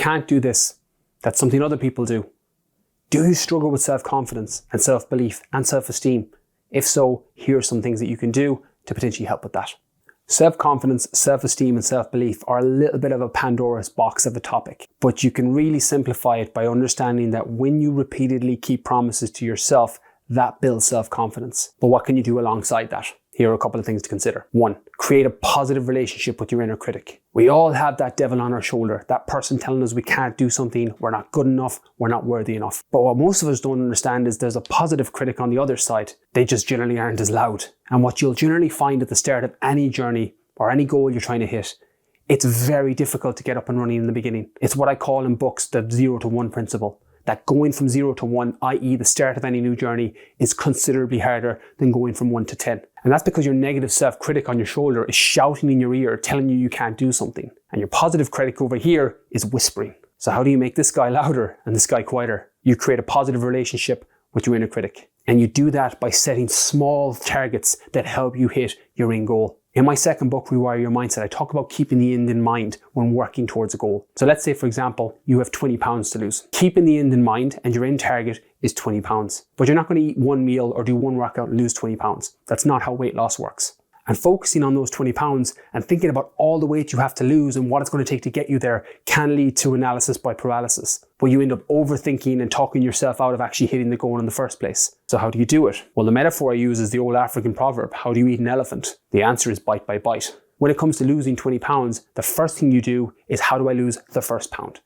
can't do this, that's something other people do. Do you struggle with self-confidence and self-belief and self-esteem? If so, here are some things that you can do to potentially help with that. Self-confidence, self-esteem and self-belief are a little bit of a Pandora's box of a topic, but you can really simplify it by understanding that when you repeatedly keep promises to yourself, that builds self-confidence. But what can you do alongside that? Here are a couple of things to consider. 1, create a positive relationship with your inner critic. We all have that devil on our shoulder, that person telling us we can't do something, we're not good enough, we're not worthy enough. But what most of us don't understand is there's a positive critic on the other side. They just generally aren't as loud. And what you'll generally find at the start of any journey or any goal you're trying to hit, it's very difficult to get up and running in the beginning. It's what I call in books the 0 to 1 principle. That going from 0 to 1, i.e. the start of any new journey, is considerably harder than going from 1 to 10. And that's because your negative self-critic on your shoulder is shouting in your ear, telling you can't do something. And your positive critic over here is whispering. So how do you make this guy louder and this guy quieter? You create a positive relationship with your inner critic. And you do that by setting small targets that help you hit your end goal. In my second book, Rewire Your Mindset, I talk about keeping the end in mind when working towards a goal. So let's say, for example, you have 20 pounds to lose. Keeping the end in mind and your end target is 20 pounds. But you're not going to eat one meal or do one workout and lose 20 pounds. That's not how weight loss works. And focusing on those 20 pounds and thinking about all the weight you have to lose and what it's going to take to get you there can lead to analysis by paralysis, where you end up overthinking and talking yourself out of actually hitting the goal in the first place. So how do you do it? Well, the metaphor I use is the old African proverb, how do you eat an elephant? The answer is bite by bite. When it comes to losing 20 pounds, the first thing you do is how do I lose the first pound?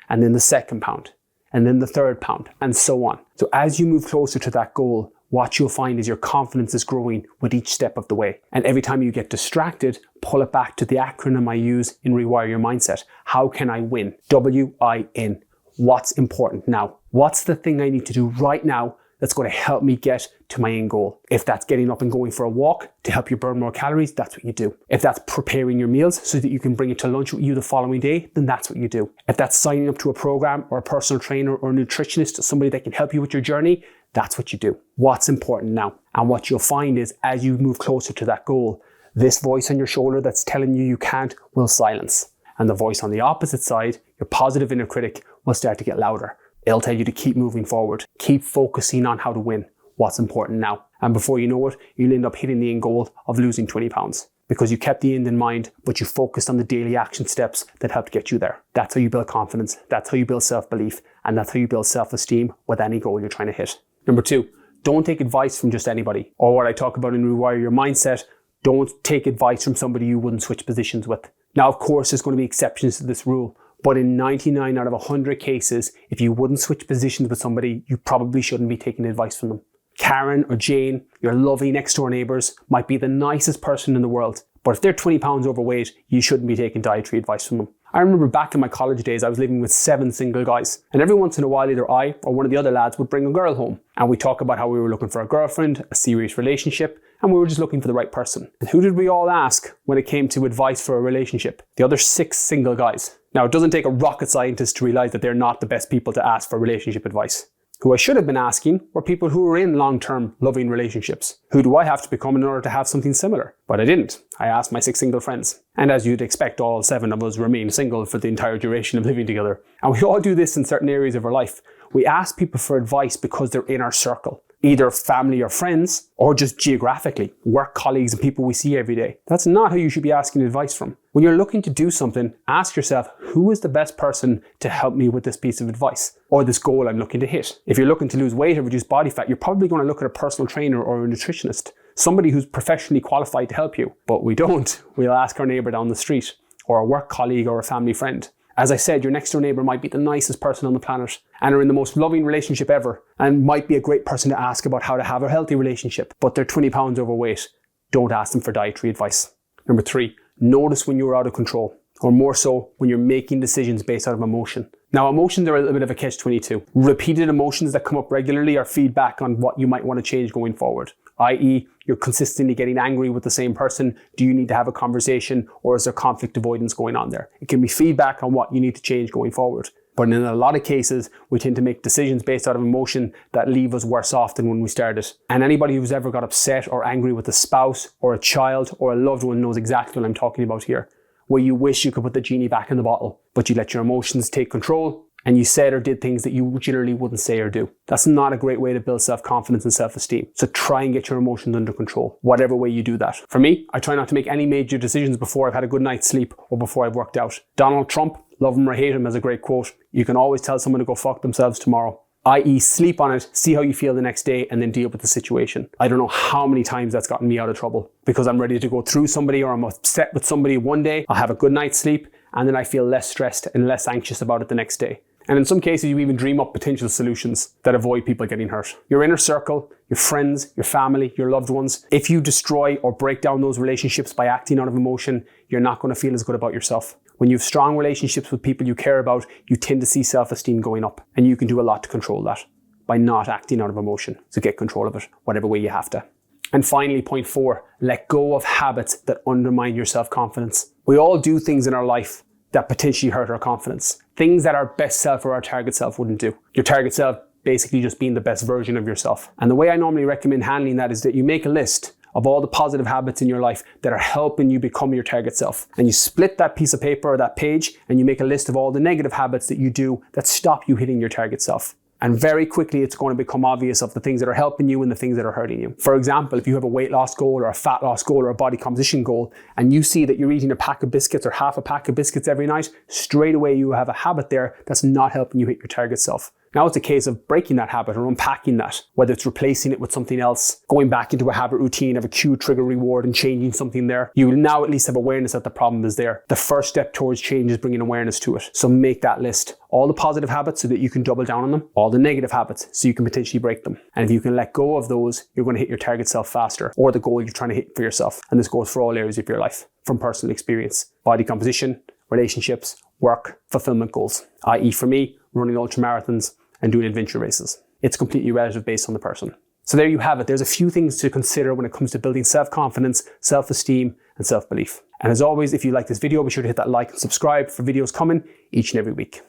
And then the second pound, and then the third pound, and so on. So as you move closer to that goal, what you'll find is your confidence is growing with each step of the way. And every time you get distracted, pull it back to the acronym I use in Rewire Your Mindset. How can I win? W-I-N. What's important now? What's the thing I need to do right now that's going to help me get to my end goal? If that's getting up and going for a walk to help you burn more calories, that's what you do. If that's preparing your meals so that you can bring it to lunch with you the following day, then that's what you do. If that's signing up to a program or a personal trainer or a nutritionist, somebody that can help you with your journey, that's what you do. What's important now? And what you'll find is as you move closer to that goal, this voice on your shoulder that's telling you can't will silence. And the voice on the opposite side, your positive inner critic, will start to get louder. It'll tell you to keep moving forward, keep focusing on how to win, what's important now. And before you know it, you'll end up hitting the end goal of losing 20 pounds because you kept the end in mind, but you focused on the daily action steps that helped get you there. That's how you build confidence. That's how you build self-belief. And that's how you build self-esteem with any goal you're trying to hit. Number 2, don't take advice from just anybody. Or what I talk about in Rewire Your Mindset, don't take advice from somebody you wouldn't switch positions with. Now, of course, there's going to be exceptions to this rule, but in 99 out of 100 cases, if you wouldn't switch positions with somebody, you probably shouldn't be taking advice from them. Karen or Jane, your lovely next door neighbours, might be the nicest person in the world, but if they're 20 pounds overweight, you shouldn't be taking dietary advice from them. I remember back in my college days, I was living with 7 single guys. And every once in a while, either I or one of the other lads would bring a girl home. And we'd talk about how we were looking for a girlfriend, a serious relationship, and we were just looking for the right person. And who did we all ask when it came to advice for a relationship? The other 6 single guys. Now, it doesn't take a rocket scientist to realize that they're not the best people to ask for relationship advice. Who I should have been asking were people who were in long-term loving relationships. Who do I have to become in order to have something similar? But I didn't. I asked my 6 single friends. And as you'd expect, all 7 of us remained single for the entire duration of living together. And we all do this in certain areas of our life. We ask people for advice because they're in our circle. Either family or friends, or just geographically, work colleagues and people we see every day. That's not who you should be asking advice from. When you're looking to do something, ask yourself, who is the best person to help me with this piece of advice or this goal I'm looking to hit? If you're looking to lose weight or reduce body fat, you're probably going to look at a personal trainer or a nutritionist, somebody who's professionally qualified to help you. But we don't. We'll ask our neighbour down the street or a work colleague or a family friend. As I said, your next door neighbour might be the nicest person on the planet and are in the most loving relationship ever and might be a great person to ask about how to have a healthy relationship, but they're 20 pounds overweight. Don't ask them for dietary advice. Number 3, notice when you're out of control, or more so, when you're making decisions based out of emotion. Now, emotions are a little bit of a catch-22. Repeated emotions that come up regularly are feedback on what you might want to change going forward. I.e., you're consistently getting angry with the same person. Do you need to have a conversation, or is there conflict avoidance going on there? It can be feedback on what you need to change going forward. But in a lot of cases, we tend to make decisions based out of emotion that leave us worse off than when we started. And anybody who's ever got upset or angry with a spouse or a child or a loved one knows exactly what I'm talking about here. where you wish you could put the genie back in the bottle, but you let your emotions take control and you said or did things that you generally wouldn't say or do. That's not a great way to build self-confidence and self-esteem. So try and get your emotions under control, whatever way you do that. For me, I try not to make any major decisions before I've had a good night's sleep or before I've worked out. Donald Trump, love him or hate him, has a great quote. You can always tell someone to go fuck themselves tomorrow. I.e. sleep on it, see how you feel the next day, and then deal with the situation. I don't know how many times that's gotten me out of trouble because I'm ready to go through somebody or I'm upset with somebody one day. I'll have a good night's sleep and then I feel less stressed and less anxious about it the next day. And in some cases, you even dream up potential solutions that avoid people getting hurt. Your inner circle, your friends, your family, your loved ones. If you destroy or break down those relationships by acting out of emotion, you're not going to feel as good about yourself. When you have strong relationships with people you care about, you tend to see self-esteem going up. And you can do a lot to control that by not acting out of emotion. So get control of it, whatever way you have to. And finally, point 4, let go of habits that undermine your self-confidence. We all do things in our life that potentially hurt our confidence. Things that our best self or our target self wouldn't do. Your target self basically just being the best version of yourself. And the way I normally recommend handling that is that you make a list of all the positive habits in your life that are helping you become your target self. And you split that piece of paper or that page and you make a list of all the negative habits that you do that stop you hitting your target self. And very quickly, it's going to become obvious of the things that are helping you and the things that are hurting you. For example, if you have a weight loss goal or a fat loss goal or a body composition goal, and you see that you're eating a pack of biscuits or half a pack of biscuits every night, straight away you have a habit there that's not helping you hit your target self. Now it's a case of breaking that habit or unpacking that, whether it's replacing it with something else, going back into a habit routine of a cue, trigger, reward, and changing something there. You will now at least have awareness that the problem is there. The first step towards change is bringing awareness to it. So make that list. All the positive habits so that you can double down on them. All the negative habits so you can potentially break them. And if you can let go of those, you're going to hit your target self faster or the goal you're trying to hit for yourself. And this goes for all areas of your life from personal experience, body composition, relationships, work, fulfillment goals. I.e. for me, running ultramarathons and doing adventure races. It's completely relative based on the person. So there you have it. There's a few things to consider when it comes to building self-confidence, self-esteem, and self-belief. And as always, if you like this video, be sure to hit that like and subscribe for videos coming each and every week.